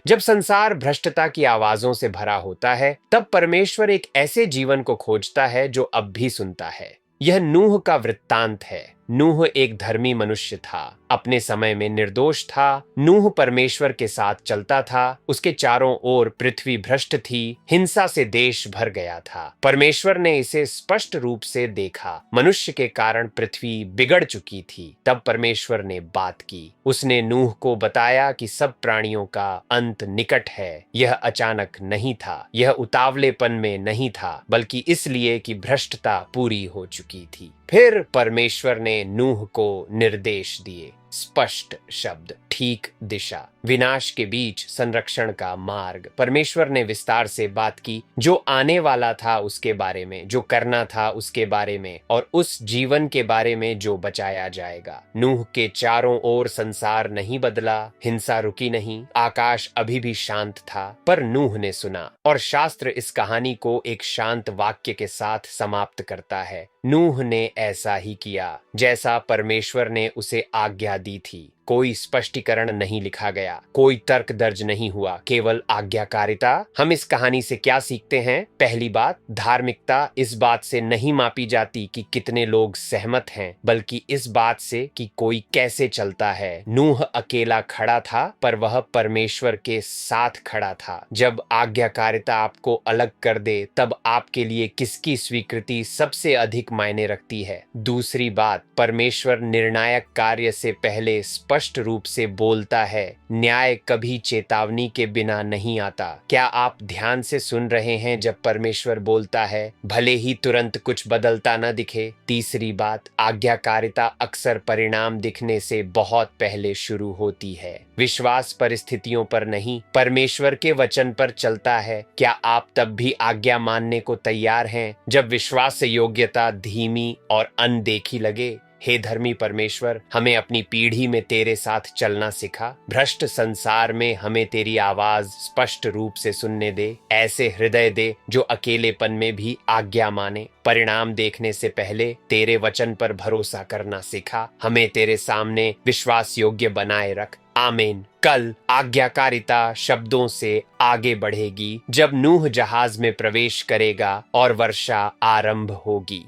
जब संसार भ्रष्टता की आवाजों से भरा होता है, तब परमेश्वर एक ऐसे जीवन को खोजता है जो अब भी सुनता है। यह नूह का वृत्तांत है। नूह एक धर्मी मनुष्य था, अपने समय में निर्दोष था। नूह परमेश्वर के साथ चलता था। उसके चारों ओर पृथ्वी भ्रष्ट थी, हिंसा से देश भर गया था। परमेश्वर ने इसे स्पष्ट रूप से देखा। मनुष्य के कारण पृथ्वी बिगड़ चुकी थी। तब परमेश्वर ने बात की। उसने नूह को बताया कि सब प्राणियों का अंत निकट है। यह अचानक नहीं था, यह उतावलेपन में नहीं था, बल्कि इसलिए कि भ्रष्टता पूरी हो चुकी थी। फिर परमेश्वर ने नूह को निर्देश दिए। स्पष्ट शब्द, ठीक दिशा, विनाश के बीच संरक्षण का मार्ग। परमेश्वर ने विस्तार से बात की, जो आने वाला था उसके बारे में, जो करना था उसके बारे में, और उस जीवन के बारे में जो बचाया जाएगा। नूह के चारों ओर संसार नहीं बदला, हिंसा रुकी नहीं, आकाश अभी भी शांत था, पर नूह ने सुना। और शास्त्र इस कहानी को एक शांत वाक्य के साथ समाप्त करता है। नूह ने ऐसा ही किया जैसा परमेश्वर ने उसे आज्ञा दी थी। कोई स्पष्टीकरण नहीं लिखा गया, कोई तर्क दर्ज नहीं हुआ, केवल आज्ञाकारिता। हम इस कहानी से क्या सीखते हैं? पहली बात, धार्मिकता इस बात से नहीं मापी जाती कि कितने लोग सहमत हैं, बल्कि इस बात से कि कोई कैसे चलता है। नूह अकेला खड़ा था, पर वह परमेश्वर के साथ खड़ा था। जब आज्ञाकारिता आपको अलग कर दे, तब आपके लिए किसकी स्वीकृति सबसे अधिक मायने रखती है? दूसरी बात, परमेश्वर निर्णायक कार्य से पहले स्पष्ट रूप से बोलता है। न्याय कभी चेतावनी के बिना नहीं आता। क्या आप ध्यान से सुन रहे हैं जब परमेश्वर बोलता है, भले ही तुरंत कुछ बदलता न दिखे? तीसरी बात, आज्ञाकारिता अक्सर परिणाम दिखने से बहुत पहले शुरू होती है। विश्वास परिस्थितियों पर नहीं, परमेश्वर के वचन पर चलता है। क्या आप तब भी आज्ञा मानने को तैयार हैं जब विश्वास योग्यता धीमी और अनदेखी लगे? हे धर्मी परमेश्वर, हमें अपनी पीढ़ी में तेरे साथ चलना सिखा। भ्रष्ट संसार में हमें तेरी आवाज स्पष्ट रूप से सुनने दे। ऐसे हृदय दे जो अकेलेपन में भी आज्ञा माने। परिणाम देखने से पहले तेरे वचन पर भरोसा करना सिखा। हमें तेरे सामने विश्वास योग्य बनाए रख। आमीन। कल आज्ञाकारिता शब्दों से आगे बढ़ेगी जब नूह जहाज में प्रवेश करेगा और वर्षा आरंभ होगी।